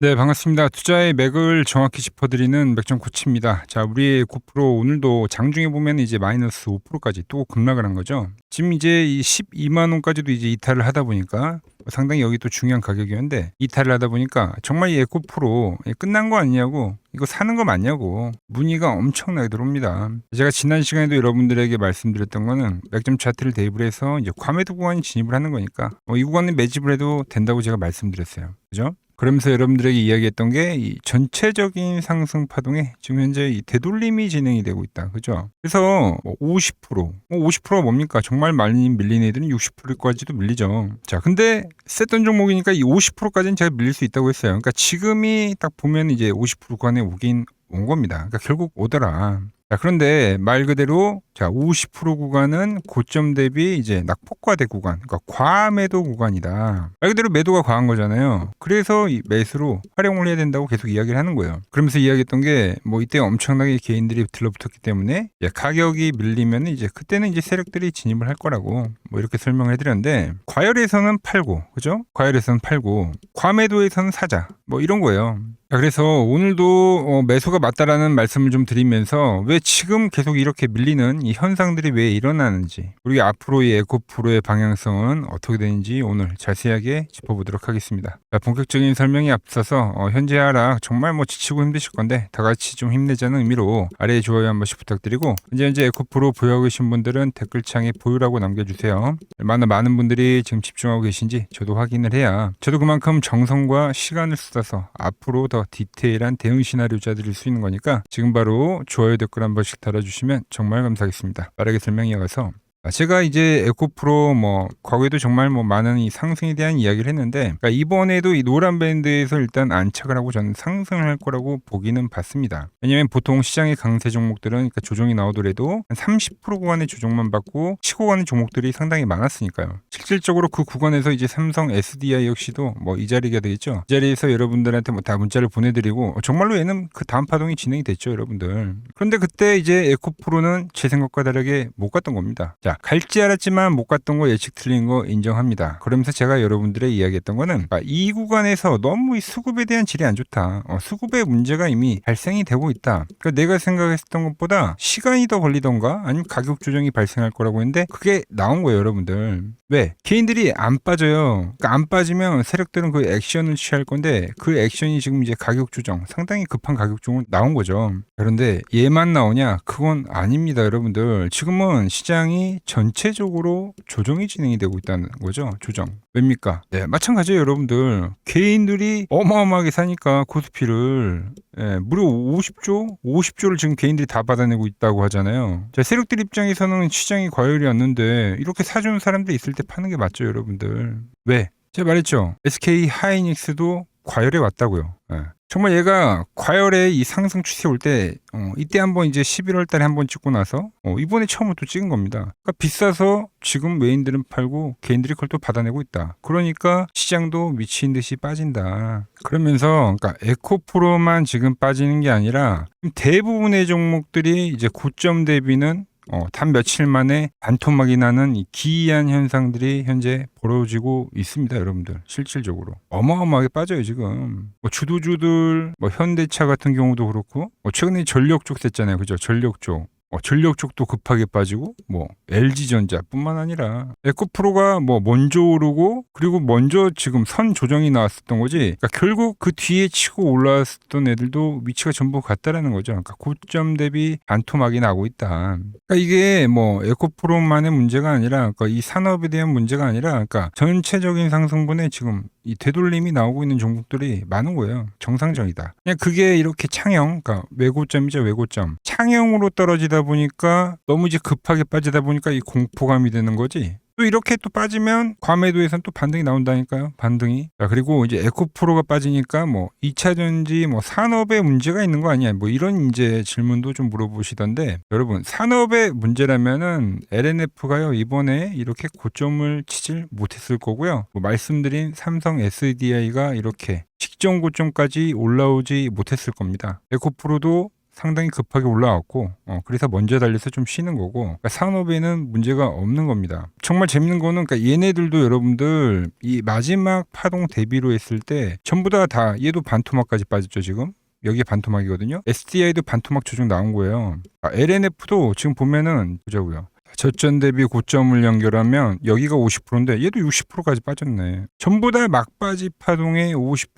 네, 반갑습니다. 투자의 맥을 정확히 짚어드리는 맥점 코치입니다. 자, 우리 고프로 오늘도 장중에 보면 이제 마이너스 5%까지 또 급락을 한 거죠. 지금 이제 이 12만 원까지도 이제 이탈을 하다 보니까 상당히 여기 또 중요한 가격이었는데 이탈을 하다 보니까 정말 이 에코프로 끝난 거 아니냐고, 이거 사는 거 맞냐고 문의가 엄청나게 들어옵니다. 제가 지난 시간에도 여러분들에게 말씀드렸던 거는 맥점 차트를 대입을 해서 이제 과매도 구간에 진입을 하는 거니까 이 구간에 매집을 해도 된다고 제가 말씀드렸어요. 그죠? 그러면서 여러분들에게 이야기했던 게 이 전체적인 상승 파동에 지금 현재 이 되돌림이 진행이 되고 있다. 그죠? 그래서 50%, 50%가 뭡니까? 정말 많이 밀린 애들은 60%까지도 밀리죠. 자, 근데 셌던 종목이니까 이 50%까지는 제가 밀릴 수 있다고 했어요. 그러니까 지금이 딱 보면 이제 50% 구간에 오긴 온 겁니다. 그러니까 결국 오더라. 자, 그런데 말 그대로 50% 구간은 고점 대비 이제 낙폭과대 구간, 그러니까 과매도 구간이다. 말 그대로 매도가 과한 거잖아요. 그래서 이 매수로 활용을 해야 된다고 계속 이야기를 하는 거예요. 그러면서 이야기했던 게 이때 엄청나게 개인들이 들러붙었기 때문에 가격이 밀리면 이제 그때는 이제 세력들이 진입을 할 거라고 이렇게 설명을 해드렸는데, 과열에서는 팔고, 그죠? 과열에서는 팔고, 과매도에서는 사자, 이런 거예요. 자, 그래서 오늘도 매수가 맞다라는 말씀을 좀 드리면서 왜 지금 계속 이렇게 밀리는 이 현상들이 왜 일어나는지, 그리고 앞으로 이 에코프로의 방향성은 어떻게 되는지 오늘 자세하게 짚어보도록 하겠습니다. 자, 본격적인 설명에 앞서서 현재 하락 정말 지치고 힘드실 건데 다 같이 좀 힘내자는 의미로 아래에 좋아요 한 번씩 부탁드리고, 현재 에코프로 보유하고 계신 분들은 댓글창에 보유라고 남겨주세요. 얼마나 많은 분들이 지금 집중하고 계신지 저도 확인을 해야 저도 그만큼 정성과 시간을 쏟아서 앞으로 더 디테일한 대응 시나리오 짜드릴 수 있는 거니까 지금 바로 좋아요 댓글 한 번씩 달아주시면 정말 감사하겠습니다. 빠르게 설명 이어가서, 제가 이제 에코프로 과거에도 정말 많은 이 상승에 대한 이야기를 했는데, 그러니까 이번에도 이 노란 밴드에서 일단 안착을 하고 저는 상승을 할 거라고 보기는 봤습니다. 왜냐하면 보통 시장의 강세 종목들은 그러니까 조정이 나오더라도 한 30% 구간의 조정만 받고 치고 가는 종목들이 상당히 많았으니까요. 실질적으로 그 구간에서 이제 삼성 SDI 역시도 이 자리가 되겠죠. 이 자리에서 여러분들한테 다 문자를 보내드리고 정말로 얘는 그 다음 파동이 진행이 됐죠, 여러분들. 그런데 그때 이제 에코프로는 제 생각과 다르게 못 갔던 겁니다. 자, 갈지 알았지만 못 갔던 거 예측 틀린 거 인정합니다. 그러면서 제가 여러분들의 이야기했던 거는 이 구간에서 너무 이 수급에 대한 질이 안 좋다. 수급의 문제가 이미 발생이 되고 있다. 그러니까 내가 생각했던 것보다 시간이 더 걸리던가 아니면 가격 조정이 발생할 거라고 했는데 그게 나온 거예요, 여러분들. 왜? 개인들이 안 빠져요. 그러니까 안 빠지면 세력들은 그 액션을 취할 건데 그 액션이 지금 이제 가격 조정, 상당히 급한 가격 조정 나온 거죠. 그런데 얘만 나오냐? 그건 아닙니다, 여러분들. 지금은 시장이 전체적으로 조정이 진행이 되고 있다는 거죠. 조정. 왜입니까? 네, 마찬가지예요, 여러분들. 개인들이 어마어마하게 사니까 코스피를 무려 50조를 지금 개인들이 다 받아내고 있다고 하잖아요. 자, 세력들 입장에서는 시장이 과열이 왔는데 이렇게 사주는 사람들이 있을 때 파는 게 맞죠, 여러분들. 왜? 제가 말했죠. SK 하이닉스도 과열에 왔다고요. 정말 얘가 과열의 이 상승 추세 올 때 이때 한번 이제 11월 달에 한번 찍고 나서 이번에 처음으로 또 찍은 겁니다. 그러니까 비싸서 지금 외인들은 팔고 개인들이 그걸 또 받아내고 있다. 그러니까 시장도 미친 듯이 빠진다. 그러면서 그러니까 에코프로만 지금 빠지는 게 아니라 대부분의 종목들이 이제 고점 대비는 단 며칠 만에 반토막이 나는 이 기이한 현상들이 현재 벌어지고 있습니다, 여러분들. 실질적으로 어마어마하게 빠져요 지금. 주도주들 현대차 같은 경우도 그렇고 최근에 전력 쪽 셌잖아요, 그죠? 전력 쪽. 전력 쪽도 급하게 빠지고 LG전자뿐만 아니라 에코프로가 먼저 오르고 그리고 먼저 지금 선 조정이 나왔었던 거지. 그러니까 결국 그 뒤에 치고 올라왔던 애들도 위치가 전부 같다라는 거죠. 그러니까 고점 대비 반토막이 나고 있다. 그러니까 이게 에코프로만의 문제가 아니라 그러니까 이 산업에 대한 문제가 아니라 그러니까 전체적인 상승분에 지금 이 되돌림이 나오고 있는 종목들이 많은 거예요. 정상적이다. 그냥 그게 이렇게 창형, 그러니까 외고점이죠, 외고점. 창형으로 떨어지다 보니까 너무 이제 급하게 빠지다 보니까 이 공포감이 되는 거지. 또 이렇게 또 빠지면 과매도에선 또 반등이 나온다니까요. 반등이. 자, 그리고 이제 에코프로가 빠지니까 2차전지 산업에 문제가 있는 거 아니야? 이런 이제 질문도 좀 물어보시던데, 여러분 산업의 문제라면은 LNF가요 이번에 이렇게 고점을 치질 못했을 거고요. 말씀드린 삼성 SDI가 이렇게 직전 고점까지 올라오지 못했을 겁니다. 에코프로도 상당히 급하게 올라왔고 그래서 먼저 달려서 좀 쉬는 거고 그러니까 산업에는 문제가 없는 겁니다. 정말 재밌는 거는 그러니까 얘네들도 여러분들 이 마지막 파동 대비로 했을 때 전부 다 얘도 반토막까지 빠졌죠 지금. 여기에 반토막이거든요. SDI도 반토막 조정 나온 거예요. LNF도 지금 보면은 보자고요. 저점 대비 고점을 연결하면 여기가 50%인데 얘도 60%까지 빠졌네. 전부 다 막바지 파동의 50%,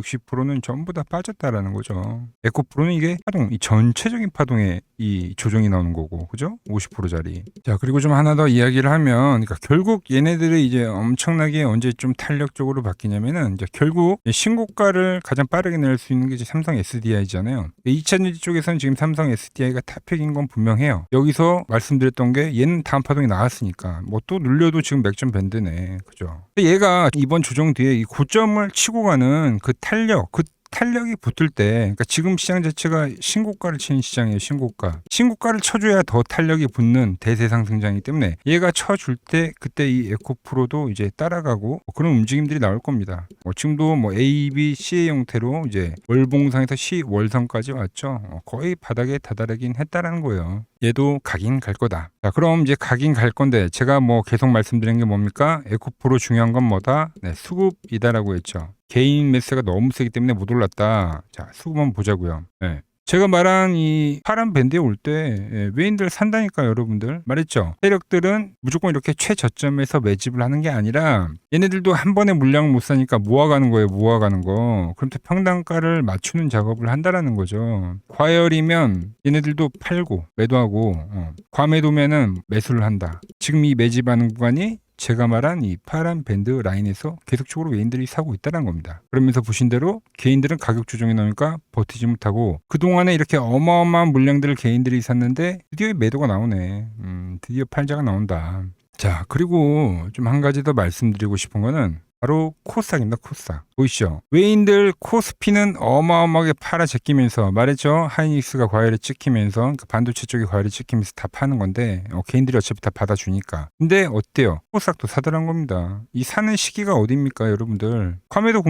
60%는 전부 다 빠졌다라는 거죠. 에코프로는 이게 파동, 이 전체적인 파동의 이 조정이 나오는 거고, 그죠? 50%짜리. 자, 그리고 좀 하나 더 이야기를 하면, 그러니까 결국 얘네들이 이제 엄청나게 언제 좀 탄력적으로 바뀌냐면은, 이제 결국 신고가를 가장 빠르게 낼 수 있는 게 이제 삼성 SDI잖아요. 2차전지 쪽에서는 지금 삼성 SDI가 탑픽인 건 분명해요. 여기서 말씀드렸던 게 얘는 다음 파동이 나왔으니까 뭐 또 눌려도 지금 맥점 밴드네, 그죠? 근데 얘가 이번 조정 뒤에 이 고점을 치고 가는 그 탄력이 붙을 때, 그러니까 지금 시장 자체가 신고가를 치는 시장이에요. 신고가를 쳐줘야 더 탄력이 붙는 대세 상승장이기 때문에 얘가 쳐줄 때 그때 이 에코프로도 이제 따라가고 그런 움직임들이 나올 겁니다. 지금도 뭐 A, B, C의 형태로 이제 월봉상에서 C 월선까지 왔죠. 거의 바닥에 다다르긴 했다라는 거예요. 얘도 가긴 갈 거다. 자, 그럼 이제 가긴 갈 건데 제가 뭐 계속 말씀드린 게 뭡니까? 에코프로 중요한 건 뭐다? 네, 수급이다라고 했죠. 개인 매수가 너무 세기 때문에 못 올랐다. 자, 수급 한번 보자고요. 네. 제가 말한 이 파란 밴드에 올 때 외인들 산다니까 여러분들 말했죠. 세력들은 무조건 이렇게 최저점에서 매집을 하는 게 아니라 얘네들도 한 번에 물량을 못 사니까 모아가는 거예요. 모아가는 거. 그럼 또 평단가를 맞추는 작업을 한다라는 거죠. 과열이면 얘네들도 팔고 매도하고 과매도면은 매수를 한다. 지금 이 매집하는 구간이 제가 말한 이 파란 밴드 라인에서 계속적으로 외인들이 사고 있다는 겁니다. 그러면서 보신 대로 개인들은 가격 조정이 나오니까 버티지 못하고 그동안에 이렇게 어마어마한 물량들을 개인들이 샀는데 드디어 매도가 나오네. 드디어 팔자가 나온다. 자, 그리고 좀 한 가지 더 말씀드리고 싶은 거는 바로 코스닥입니다. 코스닥. 보이시죠? 외인들 코스피는 어마어마하게 팔아 제끼면서 말했죠. 하이닉스가 과열에 찍히면서 그러니까 반도체 쪽이 과열에 찍히면서 다 파는 건데 개인들이 어차피 다 받아주니까. 근데 어때요? 코스닥도 사더란 겁니다. 이 사는 시기가 어딥니까 여러분들? 과매도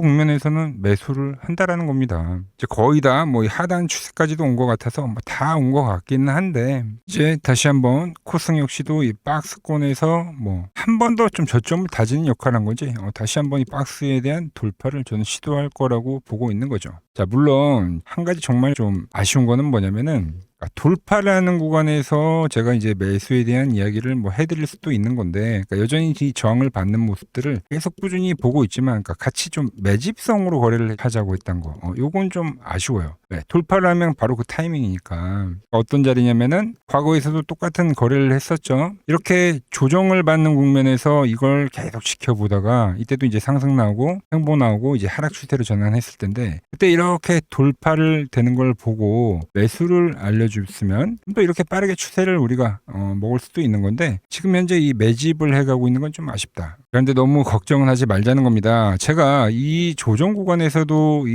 국면에서는 매수를 한다라는 겁니다. 이제 거의 다 뭐 하단 추세까지도 온 것 같아서 뭐 다 온 것 같기는 한데 이제 다시 한번 코스닥 역시도 이 박스권에서 뭐 한 번 더 좀 저점을 다지는 역할을 한 거지. 다시 한번 이 박스에 대한 돌파를 저는 시도할 거라고 보고 있는 거죠. 자, 물론 한 가지 정말 좀 아쉬운 거는 뭐냐면은 돌파를 하는 구간에서 제가 이제 매수에 대한 이야기를 뭐 해드릴 수도 있는 건데 그러니까 여전히 이 저항을 받는 모습들을 계속 꾸준히 보고 있지만 그러니까 같이 좀 매집성으로 거래를 하자고 했던 거 요건 좀 아쉬워요. 네, 돌파를 하면 바로 그 타이밍이니까 어떤 자리냐면은 과거에서도 똑같은 거래를 했었죠. 이렇게 조정을 받는 국면에서 이걸 계속 지켜보다가 이때도 이제 상승 나오고 횡보 나오고 이제 하락 추세로 전환했을 텐데 그때 이렇게 돌파를 되는 걸 보고 매수를 알려줬으면 또 이렇게 빠르게 추세를 우리가 먹을 수도 있는 건데 지금 현재 이 매집을 해가고 있는 건 좀 아쉽다. 그런데 너무 걱정은 하지 말자는 겁니다. 제가 이 조정 구간에서도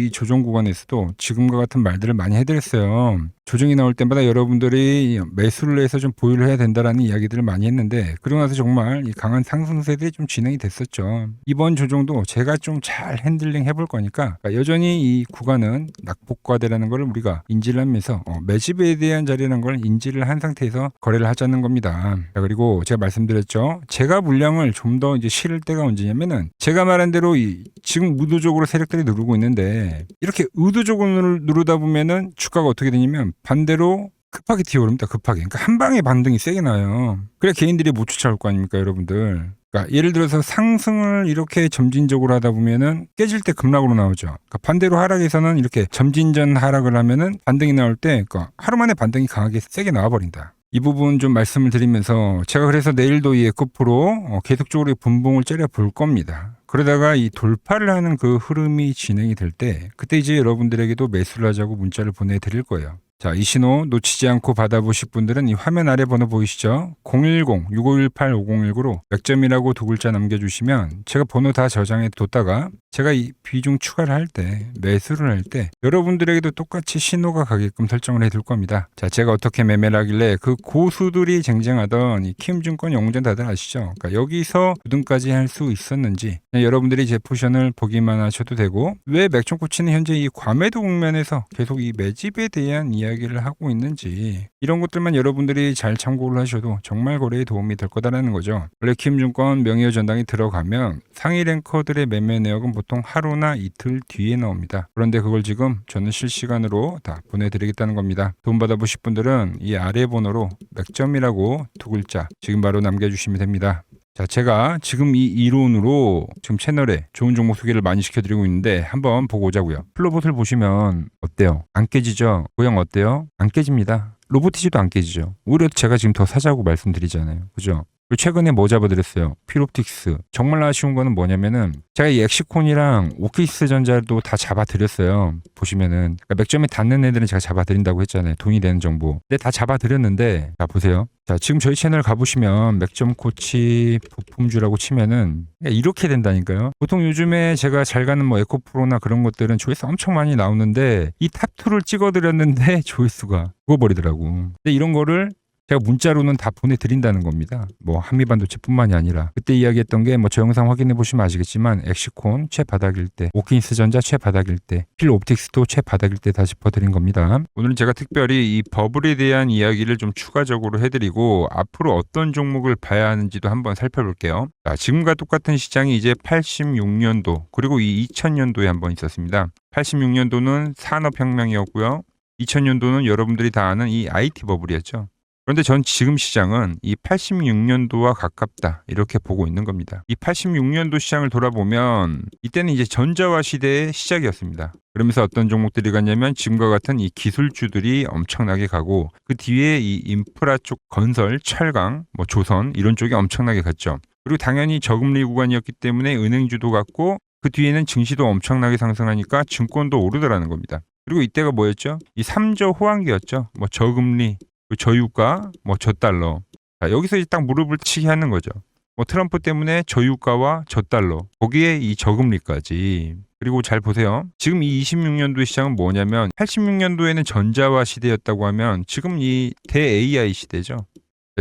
지금과 같은 말들을 많이 해드렸어요. 조정이 나올 때마다 여러분들이 매수를 해서 좀 보유를 해야 된다라는 이야기들을 많이 했는데 그러고 나서 정말 이 강한 상승세들이 좀 진행이 됐었죠. 이번 조정도 제가 좀 잘 핸들링 해볼 거니까 여전히 이 구간은 낙폭과대라는 걸 우리가 인지를 하면서 매집에 대한 자리라는 걸 인지를 한 상태에서 거래를 하자는 겁니다. 자, 그리고 제가 말씀드렸죠. 제가 물량을 좀 더 이제 실을 때가 언제냐면은 제가 말한 대로 지금 의도적으로 세력들이 누르고 있는데 이렇게 의도적으로 누르다 보면은 주가가 어떻게 되냐면 반대로 급하게 튀어오릅니다. 급하게. 그러니까 한 방에 반등이 세게 나요. 그래 개인들이 못 쫓아올 거 아닙니까, 여러분들. 그러니까 예를 들어서 상승을 이렇게 점진적으로 하다 보면은 깨질 때 급락으로 나오죠. 그러니까 반대로 하락에서는 이렇게 점진전 하락을 하면은 반등이 나올 때 그러니까 하루 만에 반등이 강하게 세게 나와버린다. 이 부분 좀 말씀을 드리면서 제가 그래서 내일도 이 에코프로 계속적으로 분봉을 째려 볼 겁니다. 그러다가 이 돌파를 하는 그 흐름이 진행이 될 때 그때 이제 여러분들에게도 매수를 하자고 문자를 보내드릴 거예요. 자, 이 신호 놓치지 않고 받아보실 분들은 이 화면 아래 번호 보이시죠? 010-6518-5019로 맥점이라고 두 글자 남겨주시면 제가 번호 다 저장해 뒀다가 제가 이 비중 추가를 할 때, 매수를 할 때 여러분들에게도 똑같이 신호가 가게끔 설정을 해둘 겁니다. 자, 제가 어떻게 매매를 하길래 그 고수들이 쟁쟁하던 이 키움증권 영웅전 다들 아시죠? 그러니까 여기서 9등까지 할 수 있었는지 여러분들이 제 포션을 보기만 하셔도 되고, 왜 맥종코치는 현재 이 과매도 국면에서 계속 이 매집에 대한 이야기를 하고 있는지, 이런 것들만 여러분들이 잘 참고를 하셔도 정말 거래에 도움이 될 거다라는 거죠. 원래 키움증권 명예의 전당이 들어가면 상위 랭커들의 매매 내역은 보통 하루나 이틀 뒤에 나옵니다. 그런데 그걸 지금 저는 실시간으로 다 보내드리겠다는 겁니다. 돈 받아보실 분들은 이 아래 번호로 맥점이라고 두 글자 지금 바로 남겨주시면 됩니다. 자, 제가 지금 이 이론으로 지금 채널에 좋은 종목 소개를 많이 시켜드리고 있는데 한번 보고 오자고요. 플로봇을 보시면 어때요? 안 깨지죠? 모양 어때요? 안 깨집니다. 로보티지도 안 깨지죠. 오히려 제가 지금 더 사자고 말씀드리잖아요. 그죠? 그리고 최근에 뭐 잡아드렸어요? 필옵틱스. 정말 아쉬운 거는 뭐냐면은 제가 이 엑시콘이랑 오키스 전자도 다 잡아드렸어요. 보시면은 그러니까 맥점에 닿는 애들은 제가 잡아드린다고 했잖아요. 돈이 되는 정보. 근데 다 잡아드렸는데, 자 보세요. 자, 지금 저희 채널 가보시면 맥점 코치 부품주라고 치면은 이렇게 된다니까요. 보통 요즘에 제가 잘 가는 뭐 에코프로나 그런 것들은 조회수 엄청 많이 나오는데 이 탑2를 찍어드렸는데 조회수가 죽어버리더라고. 근데 이런 거를 제가 문자로는 다 보내드린다는 겁니다. 뭐 한미반도체뿐만이 아니라 그때 이야기했던 게 뭐 저 영상 확인해 보시면 아시겠지만 엑시콘 최바닥일 때, 오킨스 전자 최바닥일 때, 필옵틱스도 최바닥일 때 다 짚어드린 겁니다. 오늘은 제가 특별히 이 버블에 대한 이야기를 좀 추가적으로 해드리고 앞으로 어떤 종목을 봐야 하는지도 한번 살펴볼게요. 자, 지금과 똑같은 시장이 이제 86년도 그리고 이 2000년도에 한번 있었습니다. 86년도는 산업혁명이었고요. 2000년도는 여러분들이 다 아는 이 IT 버블이었죠. 그런데 전 지금 시장은 이 86년도와 가깝다 이렇게 보고 있는 겁니다. 이 86년도 시장을 돌아보면 이때는 이제 전자화 시대의 시작이었습니다. 그러면서 어떤 종목들이 갔냐면 지금과 같은 이 기술주들이 엄청나게 가고 그 뒤에 이 인프라 쪽 건설, 철강, 뭐 조선 이런 쪽이 엄청나게 갔죠. 그리고 당연히 저금리 구간이었기 때문에 은행주도 갔고 그 뒤에는 증시도 엄청나게 상승하니까 증권도 오르더라는 겁니다. 그리고 이때가 뭐였죠? 이 3조 호황기였죠. 뭐 저금리, 저유가, 뭐 저달러. 자, 여기서 이제 딱 무릎을 치게 하는 거죠. 뭐 트럼프 때문에 저유가와 저달러, 거기에 이 저금리까지. 그리고 잘 보세요. 지금 이 26년도 시장은 뭐냐면 86년도에는 전자화 시대였다고 하면 지금 이 대 AI 시대죠.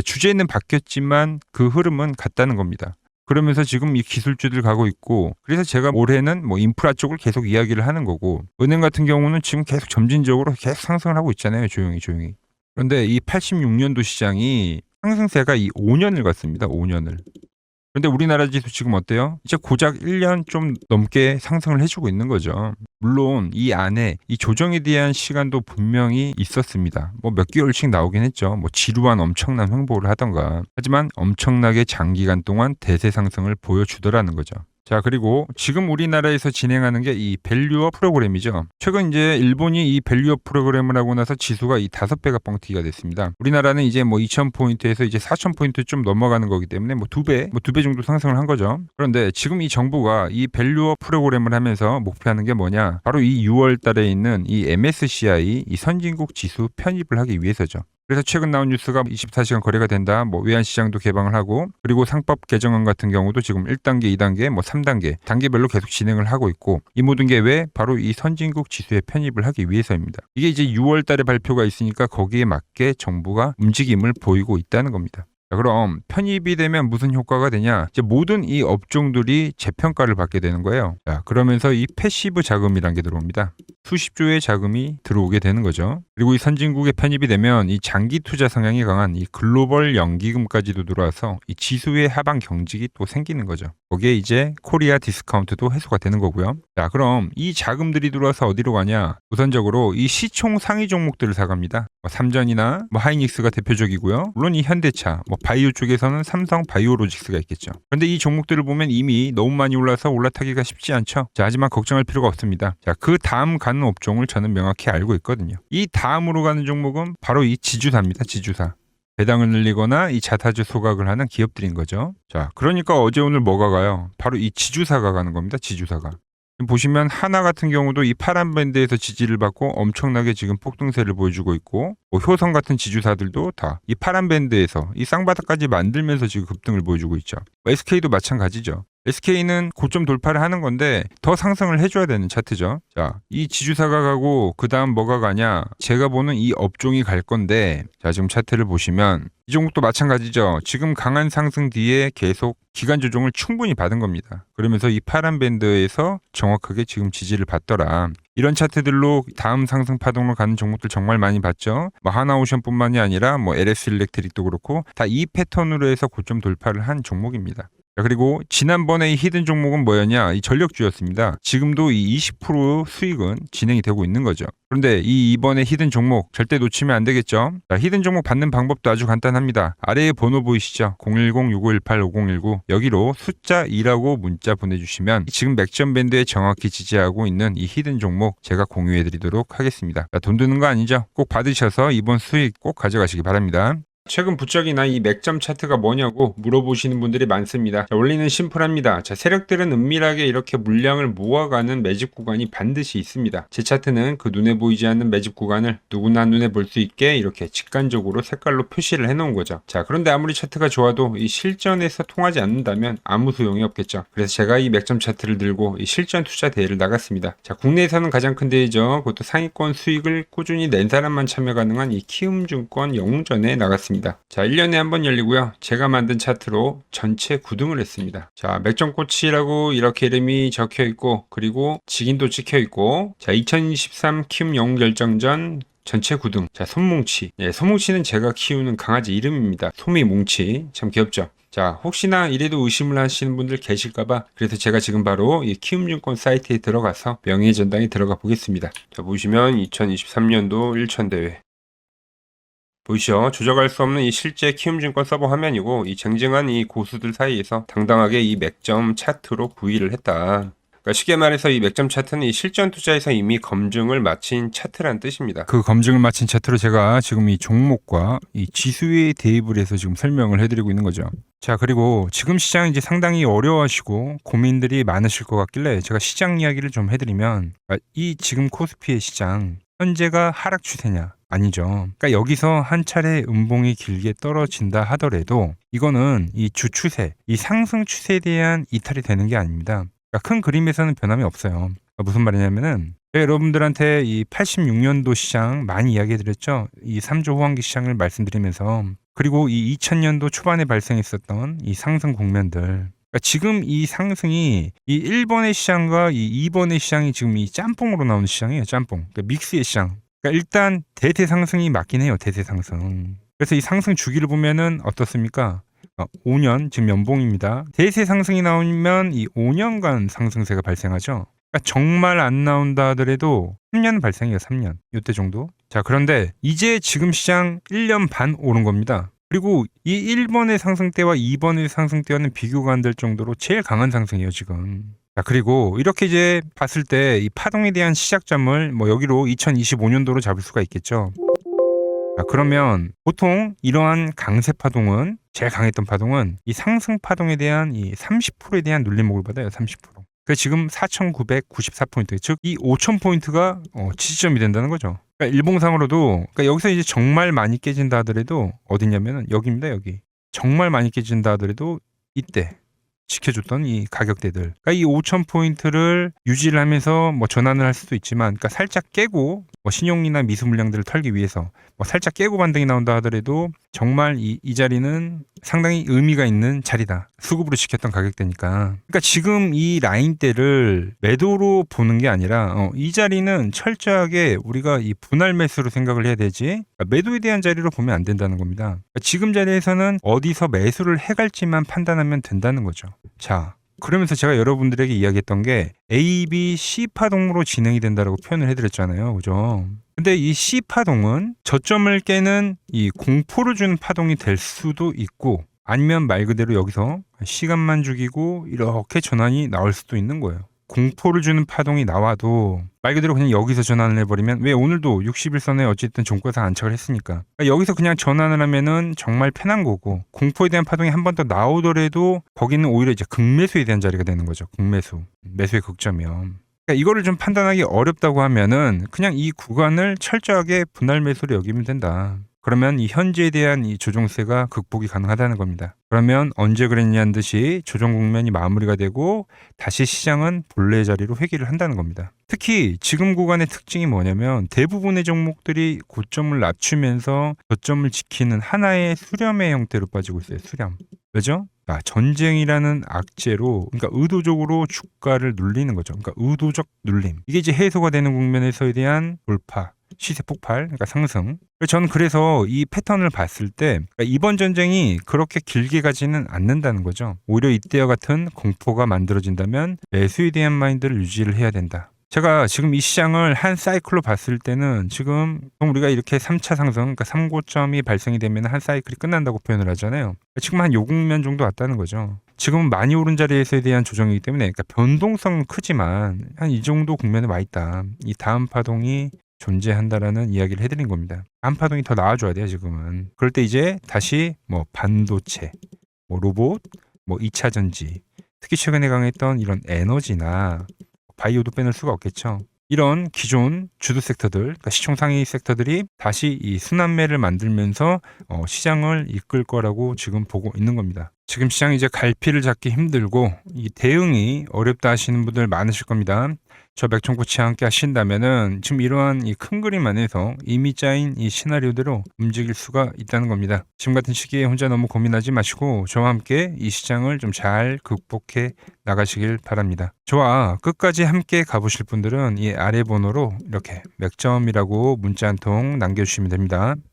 주제는 바뀌었지만 그 흐름은 같다는 겁니다. 그러면서 지금 이 기술주들 가고 있고, 그래서 제가 올해는 뭐 인프라 쪽을 계속 이야기를 하는 거고, 은행 같은 경우는 지금 계속 점진적으로 계속 상승을 하고 있잖아요. 조용히. 그런데 이 86년도 시장이 상승세가 이 5년을 갔습니다. 5년을. 그런데 우리나라 지수 지금 어때요? 이제 고작 1년 좀 넘게 상승을 해주고 있는 거죠. 물론 이 안에 이 조정에 대한 시간도 분명히 있었습니다. 뭐 몇 개월씩 나오긴 했죠. 뭐 지루한 엄청난 횡보를 하던가. 하지만 엄청나게 장기간 동안 대세 상승을 보여주더라는 거죠. 자, 그리고 지금 우리나라에서 진행하는 게 이 밸류업 프로그램이죠. 최근 이제 일본이 이 밸류업 프로그램을 하고 나서 지수가 이 5배가 뻥튀기가 됐습니다. 우리나라는 이제 뭐 2000포인트에서 이제 4000포인트 좀 넘어가는 거기 때문에 뭐 2배 정도 상승을 한 거죠. 그런데 지금 이 정부가 이 밸류업 프로그램을 하면서 목표하는 게 뭐냐? 바로 이 6월 달에 있는 이 MSCI 이 선진국 지수 편입을 하기 위해서죠. 그래서 최근 나온 뉴스가 24시간 거래가 된다. 뭐 외환시장도 개방을 하고, 그리고 상법 개정안 같은 경우도 지금 1단계, 2단계, 뭐 3단계, 단계별로 계속 진행을 하고 있고, 이 모든 게 왜? 바로 이 선진국 지수에 편입을 하기 위해서입니다. 이게 이제 6월 달에 발표가 있으니까 거기에 맞게 정부가 움직임을 보이고 있다는 겁니다. 자, 그럼 편입이 되면 무슨 효과가 되냐? 이제 모든 이 업종들이 재평가를 받게 되는 거예요. 자, 그러면서 이 패시브 자금이란 게 들어옵니다. 수십조의 자금이 들어오게 되는 거죠. 그리고 이 선진국에 편입이 되면 이 장기 투자 성향이 강한 이 글로벌 연기금까지도 들어와서 이 지수의 하방 경직이 또 생기는 거죠. 거기에 이제 코리아 디스카운트도 해소가 되는 거고요. 자, 그럼 이 자금들이 들어와서 어디로 가냐? 우선적으로 이 시총 상위 종목들을 사갑니다. 뭐 삼전이나 뭐 하이닉스가 대표적이고요. 물론 이 현대차, 뭐 바이오 쪽에서는 삼성 바이오로직스가 있겠죠. 그런데 이 종목들을 보면 이미 너무 많이 올라서 올라타기가 쉽지 않죠. 자, 하지만 걱정할 필요가 없습니다. 자, 그 다음 가는 업종을 저는 명확히 알고 있거든요. 이 다음으로 가는 종목은 바로 이 지주사입니다. 지주사. 배당을 늘리거나 이 자사주 소각을 하는 기업들인 거죠. 자, 그러니까 어제 오늘 뭐가 가요? 바로 이 지주사가 가는 겁니다. 지주사가. 지금 보시면 하나 같은 경우도 이 파란 밴드에서 지지를 받고 엄청나게 지금 폭등세를 보여주고 있고, 뭐 효성 같은 지주사들도 다 이 파란 밴드에서 이 쌍바닥까지 만들면서 지금 급등을 보여주고 있죠. SK도 마찬가지죠. SK는 고점 돌파를 하는 건데 더 상승을 해줘야 되는 차트죠. 자, 이 지주사가 가고 그 다음 뭐가 가냐? 제가 보는 이 업종이 갈 건데, 자, 지금 차트를 보시면 이 종목도 마찬가지죠. 지금 강한 상승 뒤에 계속 기간 조정을 충분히 받은 겁니다. 그러면서 이 파란 밴드에서 정확하게 지금 지지를 받더라. 이런 차트들로 다음 상승 파동으로 가는 종목들 정말 많이 봤죠. 뭐 하나오션뿐만이 아니라 뭐 LS 일렉트릭도 그렇고 다 이 패턴으로 해서 고점 돌파를 한 종목입니다. 자, 그리고 지난번에 이 히든 종목은 뭐였냐? 이 전력주였습니다. 지금도 이 20% 수익은 진행이 되고 있는 거죠. 그런데 이번에 히든 종목 절대 놓치면 안 되겠죠? 자, 히든 종목 받는 방법도 아주 간단합니다. 아래에 번호 보이시죠? 010-6518-5019 여기로 숫자 2라고 문자 보내주시면 지금 맥점 밴드에 정확히 지지하고 있는 이 히든 종목 제가 공유해드리도록 하겠습니다. 자, 돈 드는 거 아니죠? 꼭 받으셔서 이번 수익 꼭 가져가시기 바랍니다. 최근 부쩍이나 이 맥점 차트가 뭐냐고 물어보시는 분들이 많습니다. 자, 원리는 심플합니다. 자, 세력들은 은밀하게 이렇게 물량을 모아가는 매집 구간이 반드시 있습니다. 제 차트는 그 눈에 보이지 않는 매집 구간을 누구나 눈에 볼 수 있게 이렇게 직관적으로 색깔로 표시를 해놓은 거죠. 자, 그런데 아무리 차트가 좋아도 이 실전에서 통하지 않는다면 아무 소용이 없겠죠. 그래서 제가 이 맥점 차트를 들고 이 실전 투자 대회를 나갔습니다. 자, 국내에서는 가장 큰 대회죠. 그것도 상위권 수익을 꾸준히 낸 사람만 참여 가능한 이 키움증권 영웅전에 나갔습니다. 자, 1년에 한 번 열리고요. 제가 만든 차트로 전체 9등을 했습니다. 자, 맥점꽃이라고 이렇게 이름이 적혀 있고, 그리고 직인도 찍혀 있고, 자, 2023 키움 영웅 결정전 전체 9등. 자, 솜뭉치. 예, 솜뭉치는 제가 키우는 강아지 이름입니다. 솜이뭉치. 참 귀엽죠? 자, 혹시나 이래도 의심을 하시는 분들 계실까봐 그래서 제가 지금 바로 이 키움증권 사이트에 들어가서 명예전당에 들어가 보겠습니다. 자, 보시면 2023년도 1천대회. 보이시죠? 조작할 수 없는 이 실제 키움증권 서버 화면이고 이 쟁쟁한 이 고수들 사이에서 당당하게 이 맥점 차트로 구의를 했다. 그러니까 쉽게 말해서 이 맥점 차트는 이 실전 투자에서 이미 검증을 마친 차트란 뜻입니다. 그 검증을 마친 차트로 제가 지금 이 종목과 이 지수에 대입을 해서 지금 설명을 해드리고 있는 거죠. 자, 그리고 지금 시장 이제 상당히 어려워하시고 고민들이 많으실 것 같길래 제가 시장 이야기를 좀 해드리면 이 지금 코스피의 시장 현재가 하락 추세냐? 아니죠. 그러니까 여기서 한 차례 음봉이 길게 떨어진다 하더라도 이거는 이 주추세, 이 상승 추세에 대한 이탈이 되는 게 아닙니다. 그러니까 큰 그림에서는 변함이 없어요. 그러니까 무슨 말이냐면은 제가 여러분들한테 이 86년도 시장 많이 이야기 드렸죠. 이 3조 호황기 시장을 말씀드리면서 그리고 이 2000년도 초반에 발생했었던 이 상승 국면들 그러니까 지금 이 상승이 이 1번의 시장과 이 2번의 시장이 지금 이 짬뽕으로 나오는 시장이에요. 짬뽕. 그러니까 믹스의 시장. 그러니까 일단 대세 상승이 맞긴 해요. 대세 상승. 그래서 이 상승 주기를 보면은 어떻습니까? 5년 지금 연봉입니다. 대세 상승이 나오면 이 5년간 상승세가 발생하죠. 그러니까 정말 안 나온다 하더라도 3년 발생해요. 3년. 이때 정도. 자, 그런데 이제 지금 시장 1년 반 오른 겁니다. 그리고 이 1번의 상승 때와 2번의 상승 때와는 비교가 안 될 정도로 제일 강한 상승이에요, 지금. 자, 그리고 이렇게 이제 봤을 때 이 파동에 대한 시작점을 뭐 여기로 2025년도로 잡을 수가 있겠죠. 자, 그러면 보통 이러한 강세 파동은 제일 강했던 파동은 이 상승 파동에 대한 이 30%에 대한 눌림목을 받아요. 30%. 그 지금 4,994포인트, 즉 이 5,000포인트가 지지점이 된다는 거죠. 그러니까 일봉상으로도 그러니까 여기서 이제 정말 많이 깨진다 하더라도 어디냐면은 여기입니다. 여기. 정말 많이 깨진다 하더라도 이때 지켜줬던 이 가격대들. 그러니까 이 5,000포인트를 유지를 하면서 뭐 전환을 할 수도 있지만, 그러니까 살짝 깨고 뭐 신용이나 미수 물량들을 털기 위해서 뭐 살짝 깨고 반등이 나온다 하더라도 정말 이 자리는 상당히 의미가 있는 자리다. 수급으로 지켰던 가격대니까. 그러니까 지금 이 라인대를 매도로 보는 게 아니라 이 자리는 철저하게 우리가 이 분할 매수로 생각을 해야 되지 그러니까 매도에 대한 자리로 보면 안 된다는 겁니다. 그러니까 지금 자리에서는 어디서 매수를 해갈지만 판단하면 된다는 거죠. 자, 그러면서 제가 여러분들에게 이야기했던 게 A, B, C 파동으로 진행이 된다라고 표현을 해드렸잖아요. 그죠? 근데 이 C 파동은 저점을 깨는 이 공포를 주는 파동이 될 수도 있고 아니면 말 그대로 여기서 시간만 죽이고 이렇게 전환이 나올 수도 있는 거예요. 공포를 주는 파동이 나와도 말 그대로 그냥 여기서 전환을 해버리면 왜 오늘도 60일선에 어쨌든 종가상 안착을 했으니까 그러니까 여기서 그냥 전환을 하면은 정말 편한 거고 공포에 대한 파동이 한 번 더 나오더라도 거기는 오히려 이제 극매수에 대한 자리가 되는 거죠. 극매수. 매수의 극점이요. 그러니까 이거를 좀 판단하기 어렵다고 하면은 그냥 이 구간을 철저하게 분할 매수로 여기면 된다. 그러면 이 현재에 대한 이 조정세가 극복이 가능하다는 겁니다. 그러면 언제 그랬냐는 듯이 조정 국면이 마무리가 되고 다시 시장은 본래 자리로 회귀를 한다는 겁니다. 특히 지금 구간의 특징이 뭐냐면 대부분의 종목들이 고점을 낮추면서 저점을 지키는 하나의 수렴의 형태로 빠지고 있어요. 수렴. 왜죠? 전쟁이라는 악재로, 그러니까 의도적으로 주가를 눌리는 거죠. 그러니까 의도적 눌림. 이게 이제 해소가 되는 국면에서에 대한 돌파, 시세 폭발, 그러니까 상승. 저는 그래서 이 패턴을 봤을 때 그러니까 이번 전쟁이 그렇게 길게 가지는 않는다는 거죠. 오히려 이때와 같은 공포가 만들어진다면 매수에 대한 마인드를 유지를 해야 된다. 제가 지금 이 시장을 한 사이클로 봤을 때는 지금 우리가 이렇게 3차 상승, 그러니까 3고점이 발생이 되면 한 사이클이 끝난다고 표현을 하잖아요. 지금 한 요 국면 정도 왔다는 거죠. 지금은 많이 오른 자리에서에 대한 조정이기 때문에 그러니까 변동성은 크지만 한 이 정도 국면에 와 있다. 이 다음 파동이 존재한다라는 이야기를 해드린 겁니다. 다음 파동이 더 나와줘야 돼요, 지금은. 그럴 때 이제 다시 뭐 반도체, 뭐 로봇, 뭐 2차 전지, 특히 최근에 강했던 이런 에너지나 바이오도 빼놓을 수가 없겠죠. 이런 기존 주도 섹터들, 그러니까 시총 상위 섹터들이 다시 이 순환매를 만들면서 시장을 이끌 거라고 지금 보고 있는 겁니다. 지금 시장이 이제 갈피를 잡기 힘들고 이 대응이 어렵다 하시는 분들 많으실 겁니다. 저 맥종코치와 함께 하신다면은 지금 이러한 이 큰 그림 안에서 이미 짜인 이 시나리오대로 움직일 수가 있다는 겁니다. 지금 같은 시기에 혼자 너무 고민하지 마시고 저와 함께 이 시장을 좀 잘 극복해 나가시길 바랍니다. 저와 끝까지 함께 가보실 분들은 이 아래 번호로 이렇게 맥점이라고 문자 한 통 남겨주시면 됩니다.